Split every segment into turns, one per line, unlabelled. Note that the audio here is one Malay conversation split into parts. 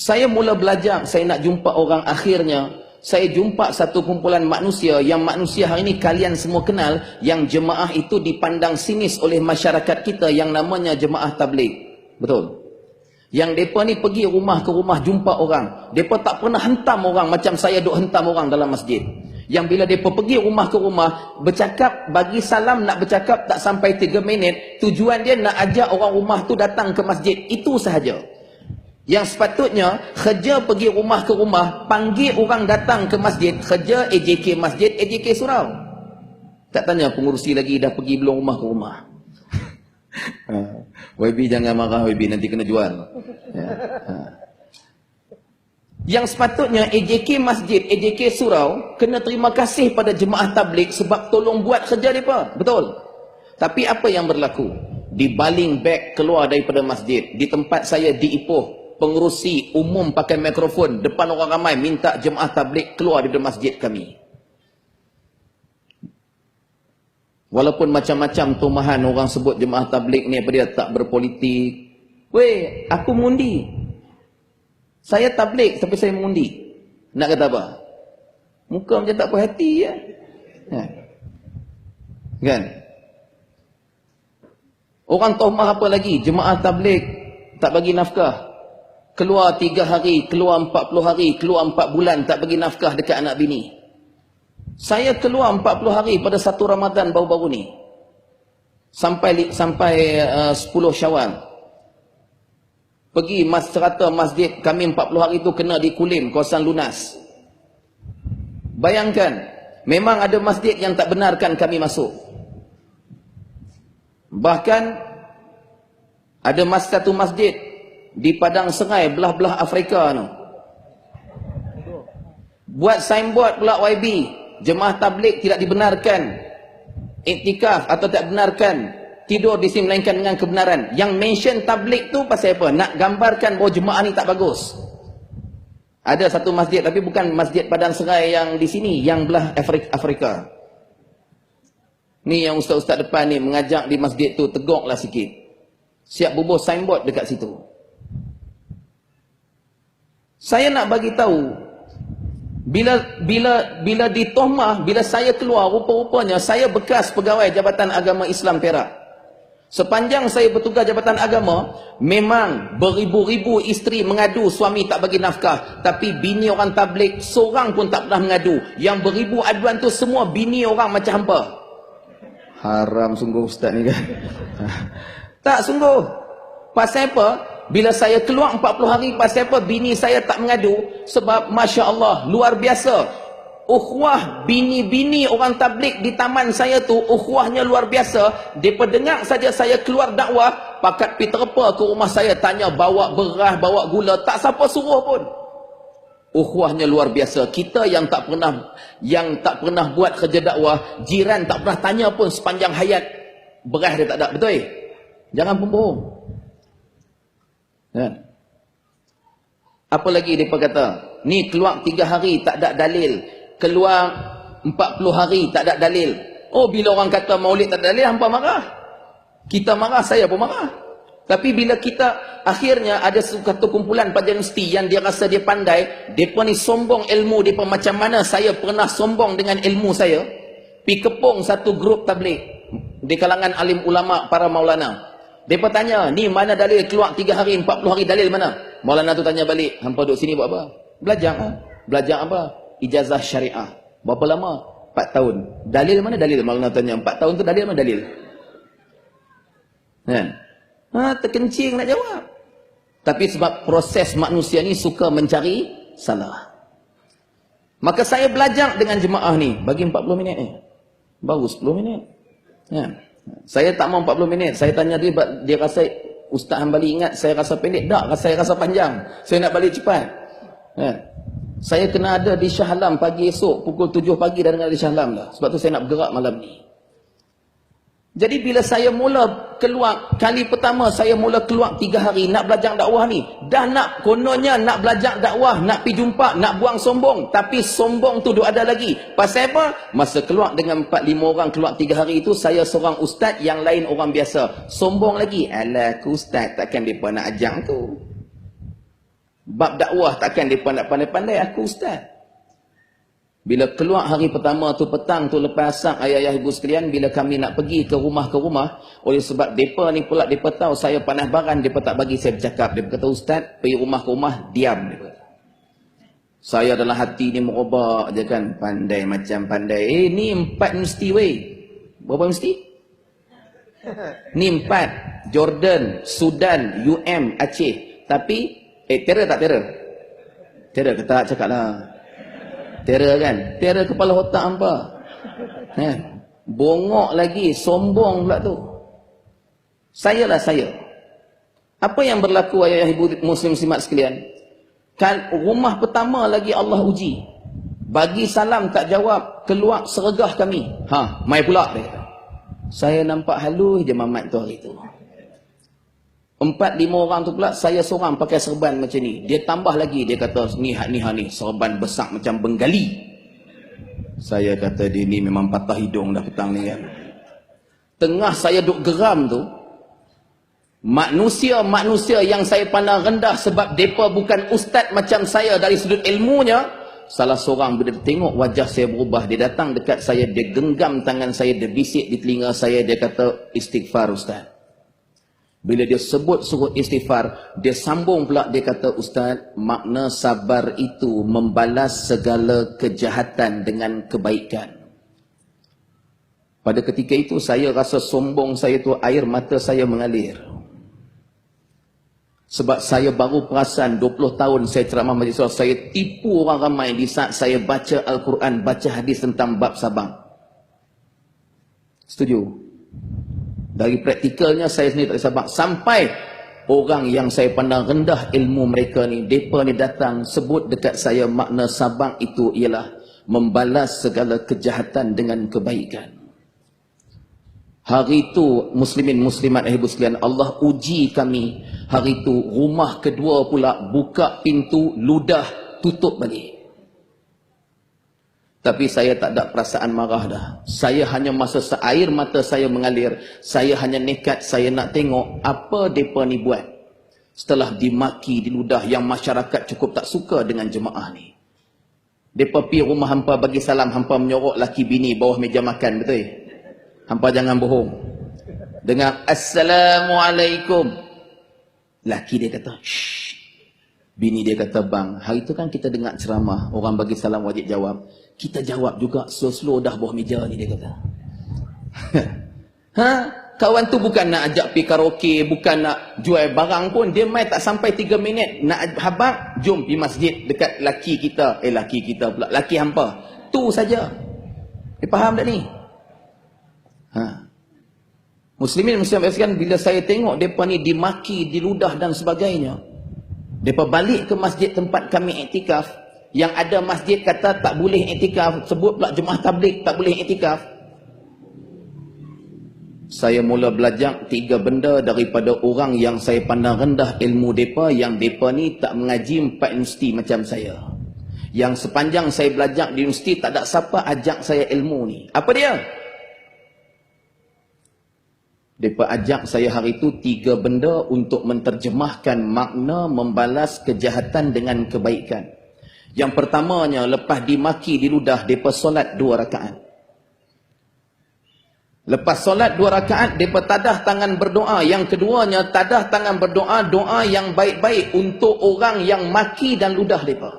Saya mula belajar, saya nak jumpa orang, akhirnya saya jumpa satu kumpulan manusia yang manusia hari ini kalian semua kenal, yang jemaah itu dipandang sinis oleh masyarakat kita yang namanya jemaah tabligh. Betul? Yang mereka ni pergi rumah ke rumah jumpa orang. Mereka tak pernah hentam orang macam saya duk hentam orang dalam masjid. Yang bila mereka pergi rumah ke rumah, bercakap, bagi salam, nak bercakap tak sampai 3 minit, tujuan dia nak ajak orang rumah tu datang ke masjid. Itu sahaja. Yang sepatutnya, kerja pergi rumah ke rumah, panggil orang datang ke masjid, kerja AJK masjid, AJK surau. Tak tanya pengurusi lagi dah pergi belum rumah ke rumah. YB jangan marah YB, nanti kena jual. Ya. Yang sepatutnya AJK masjid, AJK surau kena terima kasih pada jemaah tabligh sebab tolong buat kerja mereka. Betul? Tapi apa yang berlaku? Dibaling beg keluar daripada masjid. Di tempat saya di Ipoh, pengerusi umum pakai mikrofon depan orang ramai minta jemaah tabligh keluar daripada masjid kami. Walaupun macam-macam tumahan orang sebut jemaah tabligh ni apa dia, tak berpolitik. Weh, aku mengundi. Saya tabligh tapi saya mengundi. Nak kata apa? Muka macam tak puas hati ya. Kan? Orang tomah apa lagi? Jemaah tabligh tak bagi nafkah. Keluar 3 hari, keluar 40 hari, keluar 4 bulan tak bagi nafkah dekat anak bini. Saya keluar 40 hari pada 1 Ramadan baru-baru ni. Sampai 10 Syawal. Pergi serata masjid kami 40 hari tu kena di Kulim, kawasan Lunas. Bayangkan, memang ada masjid yang tak benarkan kami masuk. Bahkan ada satu masjid di Padang Serai, belah-belah Afrika tu. Buat signboard pula YB, jemaah tabligh tidak dibenarkan iktikaf atau tak benarkan tidur di sini melainkan dengan kebenaran. Yang mention tabligh tu pasal apa? Nak gambarkan bahawa jemaah ni tak bagus. Ada satu masjid, tapi bukan masjid Padang Serai yang di sini, yang belah Afrika. Ni yang ustaz-ustaz depan ni mengajak di masjid tu, tegoklah sikit. Siap bubuh signboard dekat situ. Saya nak bagi tahu, bila ditohmah, bila saya keluar, rupa-rupanya saya bekas pegawai Jabatan Agama Islam Perak. Sepanjang saya bertugas Jabatan Agama, memang beribu-ribu isteri mengadu suami tak bagi nafkah. Tapi bini orang tabligh seorang pun tak pernah mengadu. Yang beribu aduan tu semua bini orang macam hampa. Haram sungguh ustaz ni kan. Tak sungguh. Pasal apa? Bila saya keluar 40 hari, pasal apa bini saya tak mengadu? Sebab Masya Allah, luar biasa. Ukhuwah bini-bini orang tabligh di taman saya tu, ukhuwahnya luar biasa. Mereka dengar saja saya keluar dakwah, pakat pi terpa ke rumah saya, tanya bawa beras, bawa gula, tak siapa suruh pun. Ukhuwahnya luar biasa. Kita yang tak pernah buat kerja dakwah, jiran tak pernah tanya pun sepanjang hayat beras dia tak ada. Betul? Jangan pembohong. Ya. Apa lagi mereka kata? Ni keluar 3 hari tak ada dalil. Keluar 40 hari tak ada dalil. Oh, bila orang kata maulid tak ada dalil, hampa marah. Kita marah, saya pun marah. Tapi bila kita akhirnya ada satu kumpulan pelajar universiti yang dia rasa dia pandai, mereka ni sombong ilmu mereka macam mana saya pernah sombong dengan ilmu saya. Pi kepung satu grup tabligh di kalangan alim ulama para maulana. Mereka tanya, ni mana dalil keluar 3 hari, 40 hari, dalil mana? Maulana tu tanya balik, hampa duduk sini buat apa? Belajar. Belajar apa? Ijazah syariah. Berapa lama? 4 tahun. Dalil mana dalil? Maulana tanya, 4 tahun tu dalil mana dalil? Kan? Terkencing nak jawab. Tapi sebab proses manusia ni suka mencari salah. Maka saya belajar dengan jemaah ni. Bagi 40 minit ni. Baru 10 minit. Kan? Saya tak mau 40 minit. Saya tanya dia rasa, Ustaz Hambali ingat saya rasa pendek. Tak, saya rasa panjang. Saya nak balik cepat. Kan? Saya kena ada di Shah Alam pagi esok, pukul 7 pagi dah dengar di Shah Alam dah. Sebab tu saya nak bergerak malam ni. Jadi bila saya mula keluar, kali pertama saya mula keluar 3 hari nak belajar dakwah ni. Dah nak, kononnya nak belajar dakwah, nak pergi jumpa, nak buang sombong. Tapi sombong tu ada lagi. Pasal apa? Masa keluar dengan 4-5 orang keluar 3 hari itu, saya seorang ustaz, yang lain orang biasa. Sombong lagi. Alah, aku ustaz, takkan mereka nak ajang tu. Bab dakwah takkan mereka nak pandai-pandai, aku ustaz. Bila keluar hari pertama tu petang tu lepas asar, ayah-ayah ibu sekalian, bila kami nak pergi ke rumah, oleh sebab mereka ni pula, mereka tahu saya panas baran, mereka tak bagi saya bercakap. Mereka kata, ustaz, pergi rumah ke rumah, diam. Mereka. Saya dalam hati ni merobak je kan, pandai macam pandai. Ni 4 mesti weh. Berapa mesti? Ni 4. Jordan, Sudan, UM, Aceh. Tapi, terror tak terror? Terror ke tak cakap lah. Terror kan? Terror kepala otak hampa. Bongok lagi, sombong pula tu. Sayalah saya. Apa yang berlaku ayah ibu muslim-muslimat sekalian? Kan rumah pertama lagi Allah uji. Bagi salam tak jawab, keluar seregah kami. Mai pula dia kata. Saya nampak halus je mamat tu hari tu. 4-5 orang tu pula, saya seorang pakai serban macam ni. Dia tambah lagi, dia kata, ni serban besar macam Bengali. Saya kata, dia ni memang patah hidung dah petang ni kan. Tengah saya duk geram tu, manusia yang saya pandang rendah sebab mereka bukan ustaz macam saya dari sudut ilmunya, salah seorang bila dia tengok wajah saya berubah, dia datang dekat saya, dia genggam tangan saya, dia bisik di telinga saya, dia kata, istighfar ustaz. Bila dia sebut suruh istighfar, dia sambung pula, dia kata, ustaz, makna sabar itu membalas segala kejahatan dengan kebaikan. Pada ketika itu, saya rasa sombong saya tu, air mata saya mengalir. Sebab saya baru perasan 20 tahun saya ceramah majlis surah, saya tipu orang ramai di saat saya baca Al-Quran, baca hadis tentang bab sabar. Setuju? Dari praktikalnya saya sendiri tak sabar. Sampai orang yang saya pandang rendah ilmu mereka ni, mereka ni datang sebut dekat saya makna sabar itu ialah membalas segala kejahatan dengan kebaikan. Hari itu muslimin muslimat ibu sekalian, Allah uji kami. Hari itu rumah kedua pula buka pintu, ludah, tutup balik. Tapi saya tak ada perasaan marah dah. Saya hanya masa air mata saya mengalir, saya hanya nekat, saya nak tengok apa mereka ni buat. Setelah dimaki, diludah, yang masyarakat cukup tak suka dengan jemaah ni. Mereka pergi rumah hampa bagi salam, hampa menyorok laki bini bawah meja makan, betul? Hampa jangan bohong. Dengar, Assalamualaikum. Laki dia kata, shh. Bini dia kata, bang, hari tu kan kita dengar ceramah, orang bagi salam wajib jawab. Kita jawab juga, slow-slow dah bawah meja ni, dia kata. Kawan tu bukan nak ajak pergi karaoke, bukan nak jual barang pun. Dia main tak sampai 3 minit. Nak habaq, jom pergi masjid dekat laki kita. Laki kita pula, laki hampa. Tu saja. Dia faham tak ni? Muslimin muslimat sekalian, bila saya tengok mereka ni dimaki, diludah dan sebagainya, mereka balik ke masjid tempat kami iktikaf. Yang ada masjid kata tak boleh iktikaf, sebut pula jemaah tabligh tak boleh iktikaf. Saya mula belajar 3 benda daripada orang yang saya pandang rendah ilmu mereka, yang mereka ni tak mengaji 4 universiti macam saya. Yang sepanjang saya belajar di universiti tak ada siapa ajak saya ilmu ni. Apa dia? Mereka ajak saya hari itu 3 benda untuk menterjemahkan makna membalas kejahatan dengan kebaikan. Yang pertamanya, lepas dimaki, diludah, mereka solat 2 rakaat. Lepas solat 2 rakaat, mereka tadah tangan berdoa. Yang keduanya, tadah tangan berdoa, doa yang baik-baik untuk orang yang maki dan ludah mereka.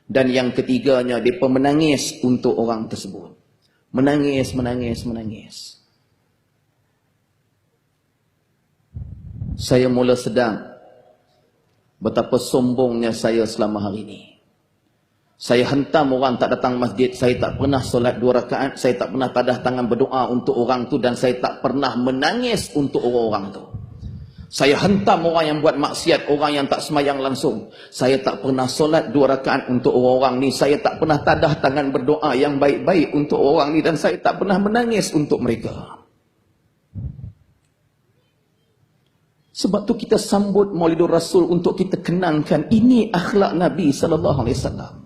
Dan yang ketiganya, mereka menangis untuk orang tersebut. Menangis, menangis, menangis. Saya mula sedang betapa sombongnya saya selama hari ini. Saya hentam orang tak datang masjid, saya tak pernah solat 2 rakaat, saya tak pernah tadah tangan berdoa untuk orang tu, dan saya tak pernah menangis untuk orang-orang tu. Saya hentam orang yang buat maksiat, orang yang tak semayang langsung. Saya tak pernah solat 2 rakaat untuk orang-orang ni, saya tak pernah tadah tangan berdoa yang baik-baik untuk orang ni, dan saya tak pernah menangis untuk mereka. Sebab tu kita sambut Maulidur Rasul untuk kita kenangkan ini akhlak Nabi sallallahu alaihi wasallam.